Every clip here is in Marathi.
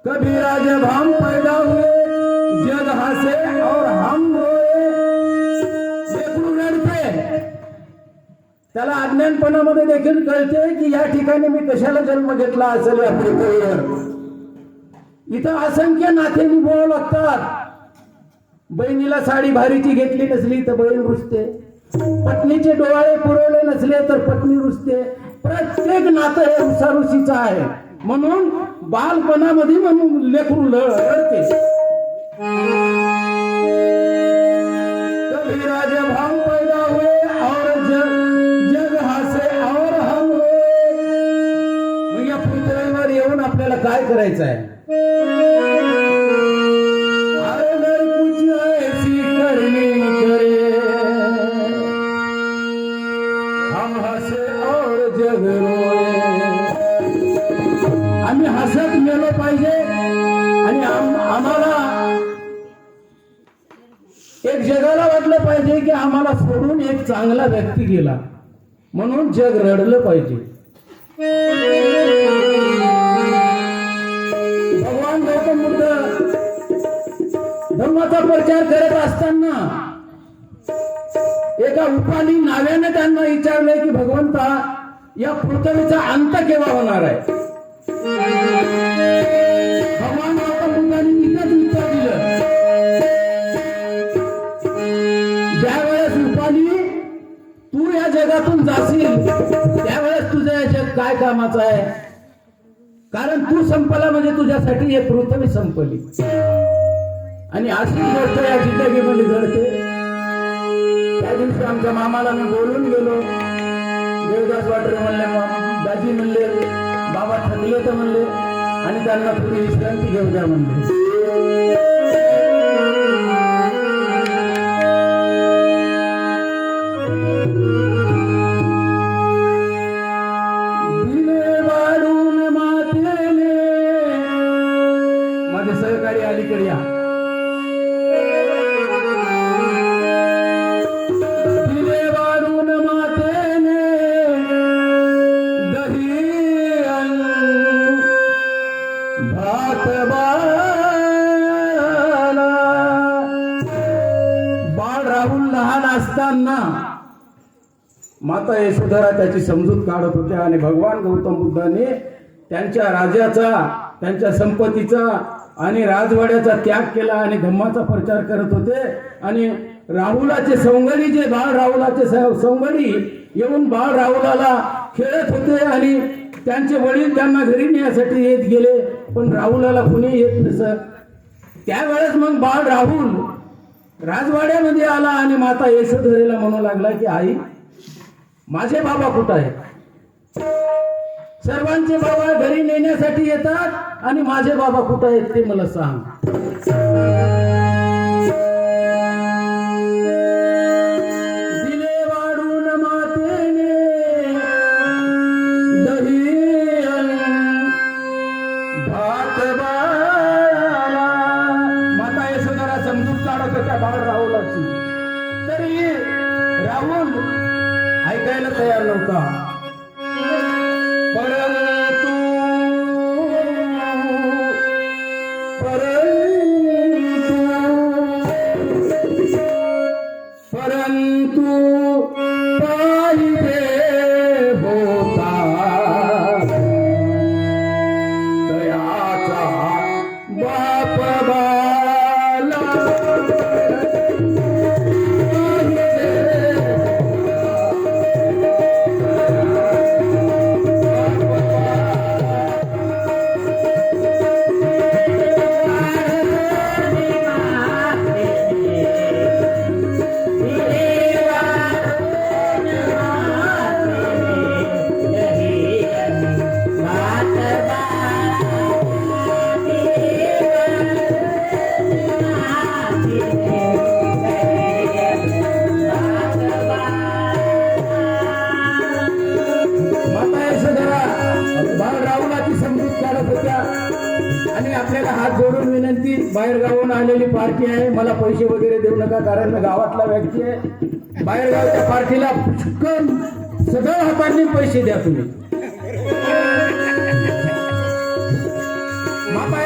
कबीरा जब हम पैदा हुए जग हंसे और हम रोए. लेकरू रडते. त्याला अज्ञानपणामध्ये देखील कळते की या ठिकाणी मी कशाला जन्म घेतला असेल या पृथ्वीवर. इथं असंख्य नाते निभावावं लागतात. बहिणीला साडी भारीची घेतली नसली तर बहीण रुसते. पत्नीचे डोळे पुरवले नसले तर पत्नी रुसते. प्रत्येक नातं हे रुसारुसीचं आहे. म्हणून बालपणामध्ये म्हणून लेकरू रडते. कबीरा जब हम पैदा हुए और जग हंसे और हम रोए. मग या पृथ्वीवर येऊन आपल्याला काय करायचं आहे. अगर कुछ ऐसी करनी करे हम हंसे और जग रोए. आम्ही हसत मेलो पाहिजे आणि आम्हाला एक जगाला वाटलं पाहिजे की आम्हाला सोडून एक चांगला व्यक्ती गेला म्हणून जग रडलं पाहिजे. भगवान गौतम बुद्ध धर्माचा प्रचार करत असताना एका उपाली नाव्याने त्यांना विचारले की भगवंता या पृथ्वीचा अंत केव्हा होणार आहे. भगवान गौतम बुद्धांनी इथंच उत्तर दिलं. ज्या वेळेस उपाली तू या जगातून जाशील त्यावेळेस तुझं हे जग काय कामाचं आहे. कारण तू संपला म्हणजे तुझ्यासाठी हे पृथ्वी संपली. आणि अशी गोष्ट या जिंदगीमध्ये घडते. त्या दिवशी आमच्या मामाला मी बोलून गेलो. देवदास वाटरे म्हणले दाजी म्हणले बाबा थकले तर म्हणले आणि त्यांना थोडी विश्रांती घेऊ द्या म्हणले. माझे सहकारी अलीकडे या. दिले वाढून मातेने दही भात बाळ राहुल लहान असताना माता यशोधरा त्याची समजूत काढत होत्या आणि भगवान गौतम बुद्धाने त्यांच्या राजाचा त्यांच्या संपत्तीचा आणि राजवाड्याचा त्याग केला आणि धम्माचा प्रचार करत होते. आणि राहुलाचे सौंगडी जे बाळ राहुलाचे सौंगडी येऊन बाळ राहुलाला खेळत होते आणि त्यांचे वडील त्यांना घरी नेण्यासाठी येत गेले पण राहुलाला कुणी येत नसत. त्यावेळेस मग बाळ राहुल राजवाड्यामध्ये आला आणि माता यशोधरेला म्हणू लागला की आई माझे बाबा कुठं आहेत. सर्वांचे बाबा घरी नेण्यासाठी येतात आणि माझे बाबा कुठं आहेत ते मला सांग. दिले वाढून मातेने दही भात बाळाला. माता यशोधरा समजूत काढत होत्या बाळ राहुलाची. तरी राहुल ऐकायला तयार नव्हता. परंतु पाहिजे होता दयाचा बाप बाला. आणि आपल्याला हात जोडून विनंती, बाहेर गावून आलेली पार्टी आहे, मला पैसे वगैरे देऊ नका कारण मी गावातला व्यक्ती आहे. बाहेर गावच्या पार्टीला सगळं हातांनी पैसे द्या तुम्ही. माता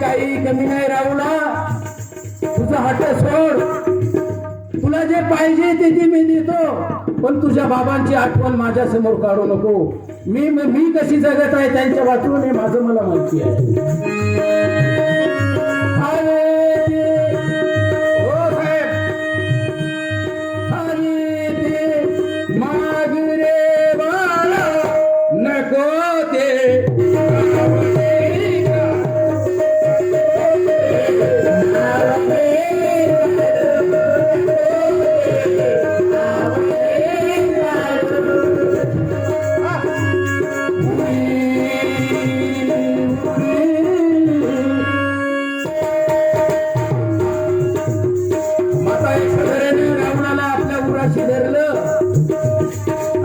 काही कमी नाही राहुला. तुझा हट्ट सोड. तुला जे पाहिजे ते मी देतो, पण तुझ्या बाबांची आठवण माझ्या समोर काढू नको. मी कशी जगत आहे त्यांच्या वाचून हे माझं मला माहिती आहे.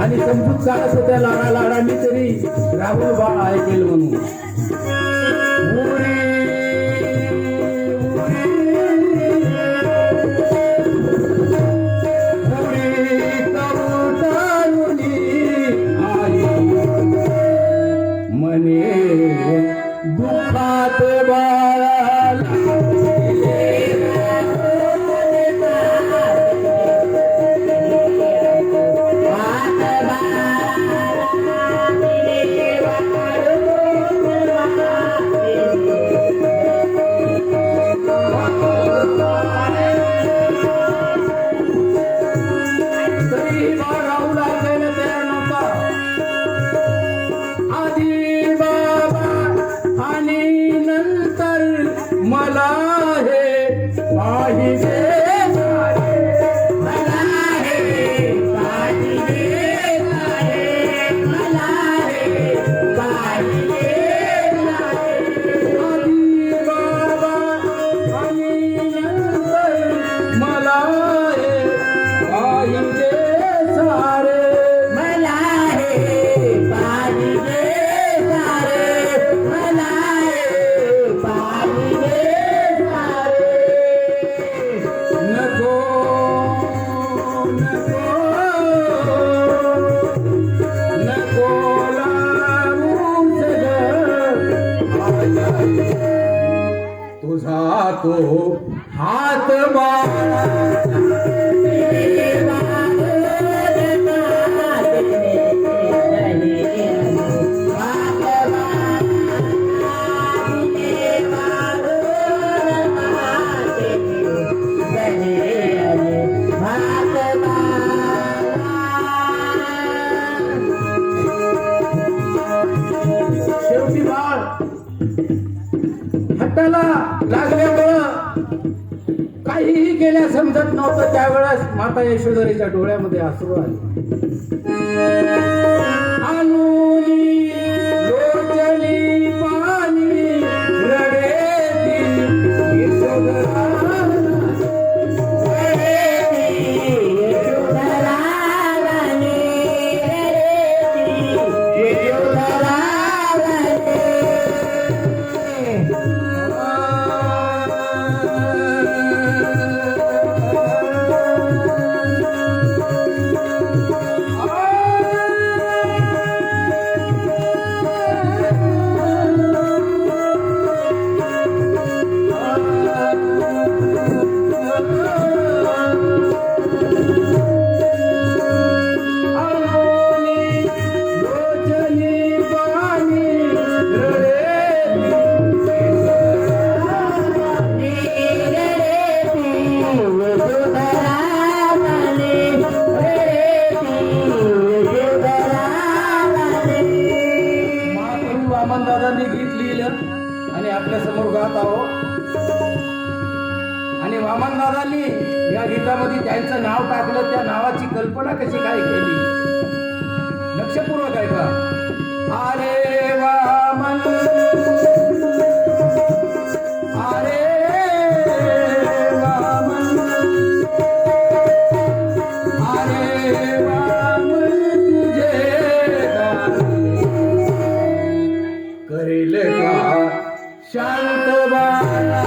आणि समजूत काढत होत्या लाडाने तरी राहुल बाळ ऐकेल म्हणून. मने दुःखात बाळाला तुझा तो हात बाळा शेवटी बाळ हट्टाला लागल्यामुळं काहीही केल्या समजत नव्हतं. त्यावेळेस माता यशोधरीच्या डोळ्यामध्ये अश्रू आले. लोचनी पाणी रडेती यशोधरा वामनदादांनी गीत लिहिलं आणि आपल्या समोर गात आहोत. आणि वामनदादांनी या गीतामध्ये त्यांचं नाव टाकलं. त्या नावाची कल्पना कशी काय केली लक्षपूर्वक आहे का? अरे वामन अरे वामन अरे वामन तुझे करेल का शांत बाळा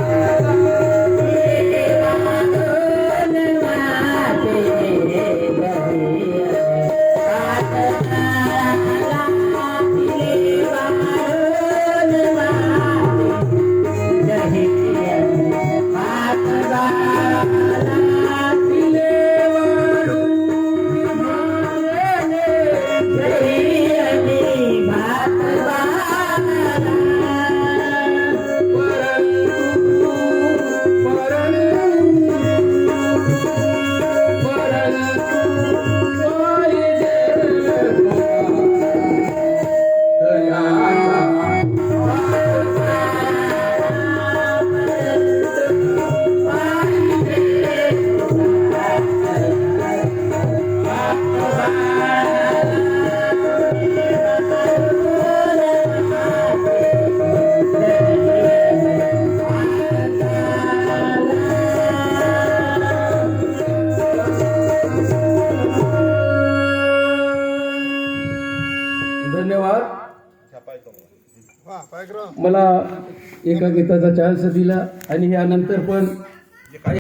धन्यवाद. मला एका गीताचा चान्स दिला आणि यानंतर पण